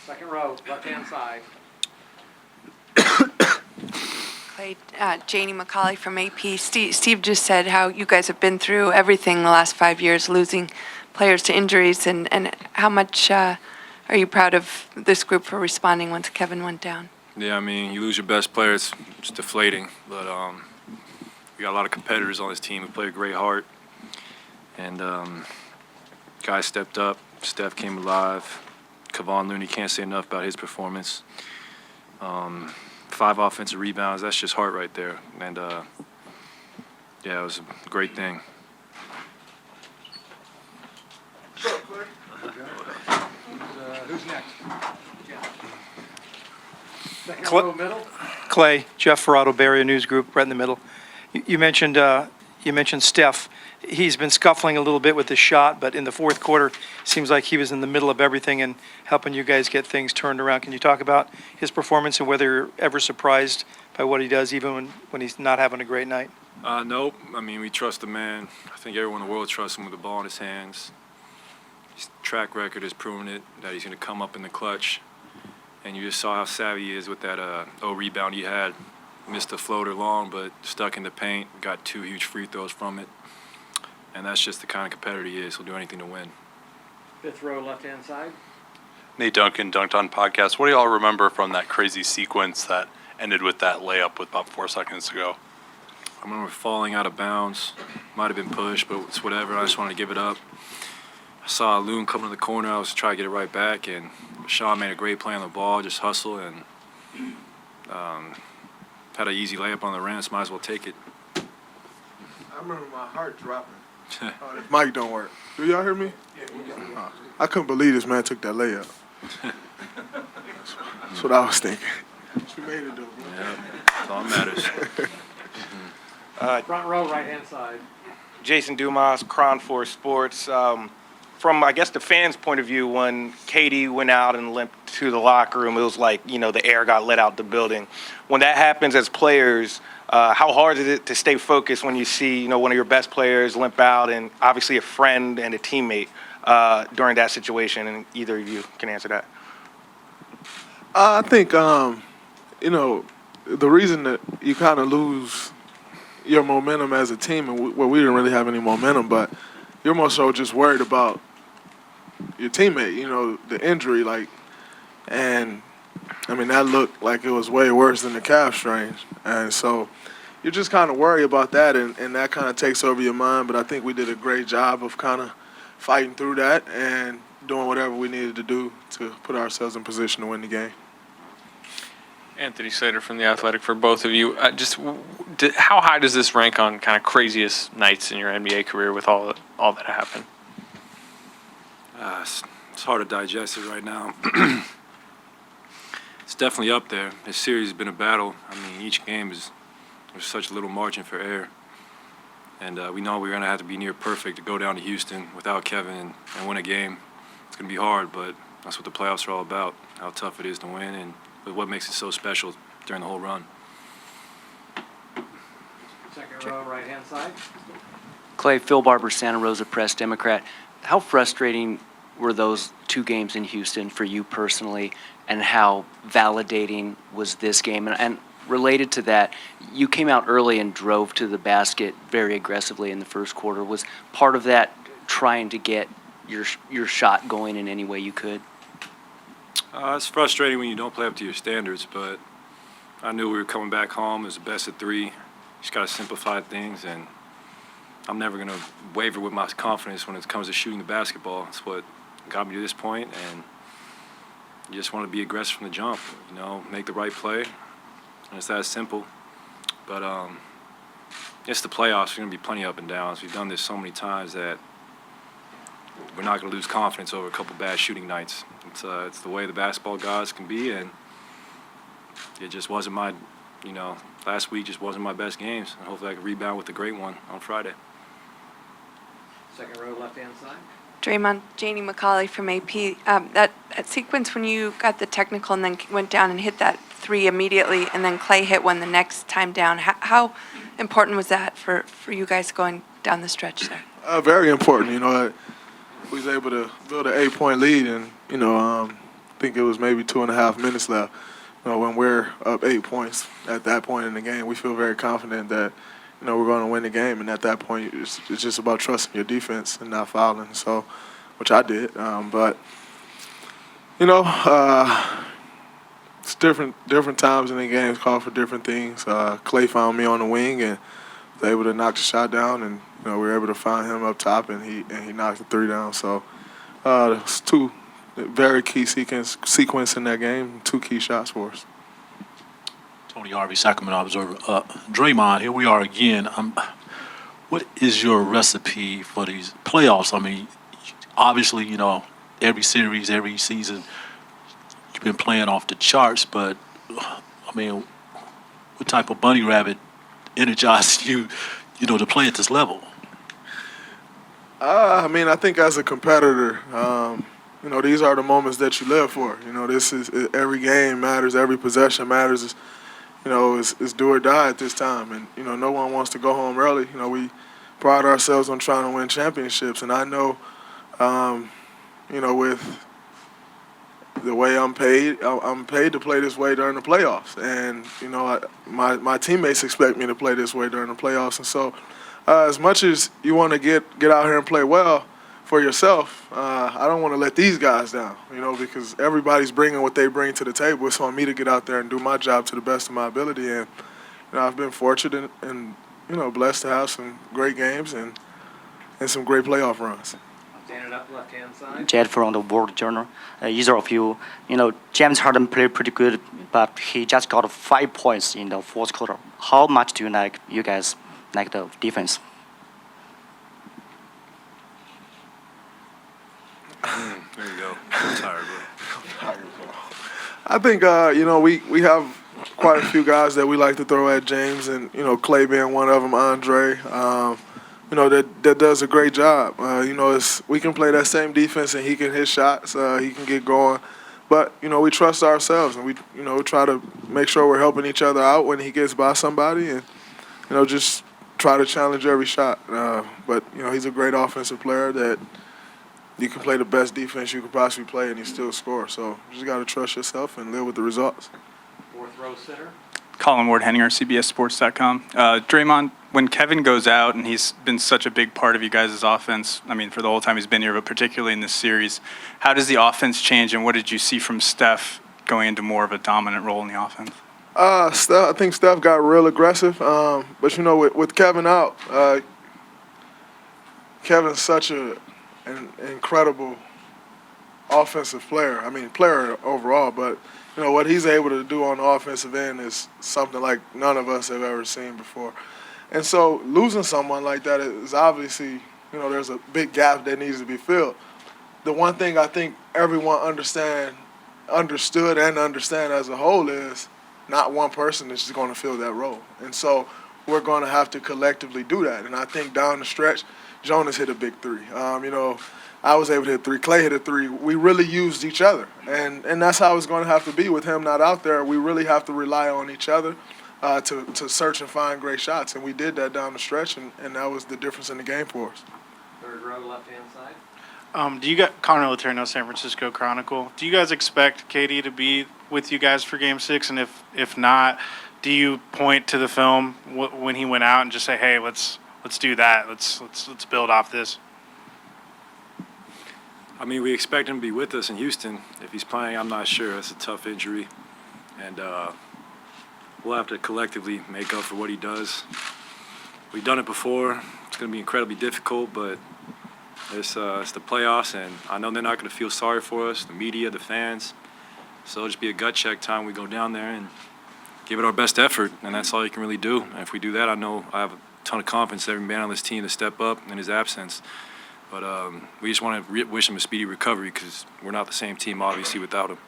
Second row, left-hand side. Klay, Janie McCauley from AP. Steve just said how you guys have been through everything the last 5 years, losing players to injuries, and how much are you proud of this group for responding once Kevin went down? Yeah, I mean, you lose your best player, it's deflating. But we got a lot of competitors on this team who play great heart. And guys stepped up. Steph came alive. Kevon Looney, can't say enough about his performance. 5 offensive rebounds, that's just heart right there. And, yeah, it was a great thing. Who's next? Second row, middle. Klay, Jeff Ferrato, Bay Area News Group, right in the middle. You mentioned Steph. He's been scuffling a little bit with the shot, but in the fourth quarter, it seems like he was in the middle of everything and helping you guys get things turned around. Can you talk about his performance and whether you're ever surprised by what he does, even when he's not having a great night? Nope. I mean, we trust the man. I think everyone in the world trusts him with the ball in his hands. His track record has proven it, that he's going to come up in the clutch. And you just saw how savvy he is with that rebound he had. Missed a floater long, but stuck in the paint. Got 2 huge free throws from it. And that's just the kind of competitor he is. He'll do anything to win. Fifth row, left-hand side. Nate Duncan, Dunked On Podcast. What do y'all remember from that crazy sequence that ended with that layup with about 4 seconds to go? I remember falling out of bounds. Might have been pushed, but it's whatever. I just wanted to give it up. I saw Loon come to the corner. I was trying to get it right back, and Sean made a great play on the ball, just hustle, and had an easy layup on the rim, so might as well take it. I remember my heart dropping. This mic don't work. Do y'all hear me? Yeah. I couldn't believe this man took that layup. That's what I was thinking. What you made it do. Yeah, that's all that matters. Front row, right-hand side. Jason Dumas, Cron 4 Sports. From, I guess, the fans' point of view, when KD went out and limped to the locker room, it was like, the air got let out the building. When that happens as players, how hard is it to stay focused when you see, one of your best players limp out and obviously a friend and a teammate during that situation? And either of you can answer that. I think, the reason that you kind of lose your momentum as a team, and we didn't really have any momentum, but you're more so just worried about your teammate, the injury, and I mean, that looked like it was way worse than the calf strain. And so you're just kind of worried about that, and that kind of takes over your mind. But I think we did a great job of kind of fighting through that and doing whatever we needed to do to put ourselves in position to win the game. Anthony Slater from The Athletic for both of you. How high does this rank on kind of craziest nights in your NBA career with all that happened? It's hard to digest it right now. It's definitely up there. This series has been a battle. I mean, each game there's such little margin for error. And we know we're going to have to be near perfect to go down to Houston without Kevin and win a game. It's going to be hard, but that's what the playoffs are all about, how tough it is to win and what makes it so special during the whole run. Second row, right-hand side. Klay, Phil Barber, Santa Rosa Press, Democrat. How frustrating were those 2 games in Houston for you personally, and how validating was this game? And related to that, you came out early and drove to the basket very aggressively in the first quarter. Was part of that trying to get your shot going in any way you could? It's frustrating when you don't play up to your standards, but I knew we were coming back home. It was the best of 3. Just got to simplify things, and I'm never going to waver with my confidence when it comes to shooting the basketball. It's what got me to this point, and you just want to be aggressive from the jump, make the right play, and it's that simple. But it's the playoffs. There's going to be plenty of up and downs. We've done this so many times that we're not going to lose confidence over a couple bad shooting nights. It's the way the basketball gods can be, and it just wasn't my, last week just wasn't my best games. And hopefully I can rebound with a great one on Friday. Second row, left-hand side. Draymond, Janie McCauley from AP. That sequence when you got the technical and then went down and hit that 3 immediately, and then Klay hit one the next time down. How important was that for you guys going down the stretch there? Very important. We was able to build an 8-point lead, and I think it was maybe 2.5 minutes left. When we're up 8 points at that point in the game, we feel very confident that, we're going to win the game. And at that point, it's just about trusting your defense and not fouling. So, which I did. It's different times in the games call for different things. Klay found me on the wing and was able to knock the shot down, and we were able to find him up top, and he knocked the 3 down. So it's 2 very key sequence in that game, 2 key shots for us. Tony Harvey, Sacramento Observer. Draymond, here we are again. What is your recipe for these playoffs? I mean, obviously, every series, every season, you've been playing off the charts, but, I mean, what type of bunny rabbit energizes you, to play at this level? I think as a competitor, these are the moments that you live for. This is every game matters, every possession matters. It's do or die at this time, and no one wants to go home early. We pride ourselves on trying to win championships, and I know, with the way I'm paid to play this way during the playoffs, and my teammates expect me to play this way during the playoffs, and so as much as you want to get out here and play well for yourself, I don't want to let these guys down, because everybody's bringing what they bring to the table. It's on me to get out there and do my job to the best of my ability, and I've been fortunate and blessed to have some great games and some great playoff runs. Standing up left-hand side. Jed from the World Journal. Either of you, James Harden played pretty good, but he just got 5 points in the fourth quarter. How much do you guys like the defense? There you go. I'm tired, bro. I think we have quite a few guys that we like to throw at James, and Klay being one of them, Andre. That does a great job. We can play that same defense, and he can hit shots. He can get going, but we trust ourselves, and we try to make sure we're helping each other out when he gets by somebody, and just try to challenge every shot. But he's a great offensive player that you can play the best defense you could possibly play, and he still scores. So you just got to trust yourself and live with the results. Fourth row sitter. Colin Ward-Henninger, CBSSports.com. Draymond, when Kevin goes out, and he's been such a big part of you guys' offense, for the whole time he's been here, but particularly in this series, how does the offense change, and what did you see from Steph going into more of a dominant role in the offense? I think Steph got real aggressive, but with Kevin out, Kevin's such an incredible offensive player. Player overall, but what he's able to do on the offensive end is something like none of us have ever seen before. And so losing someone like that is obviously, there's a big gap that needs to be filled. The one thing I think everyone understood and understand as a whole is not one person is just going to fill that role. And so we're going to have to collectively do that. And I think down the stretch, Jonas hit a big 3. I was able to hit 3. Klay hit a 3. We really used each other. And that's how it's going to have to be with him not out there. We really have to rely on each other to search and find great shots. And we did that down the stretch, and that was the difference in the game for us. Third row left-hand side. Do you got Connor Letourneau, San Francisco Chronicle? Do you guys expect KD to be with you guys for Game 6? And if not, do you point to the film when he went out and just say, hey, let's do that. Let's build off this? We expect him to be with us in Houston. If he's playing, I'm not sure. It's a tough injury. And we'll have to collectively make up for what he does. We've done it before. It's going to be incredibly difficult, but it's the playoffs, and I know they're not going to feel sorry for us, the media, the fans. So it'll just be a gut check time. We go down there and give it our best effort, and that's all you can really do. And if we do that, I know I have a ton of confidence in every man on this team to step up in his absence. But we just want to wish him a speedy recovery because we're not the same team, obviously, without him.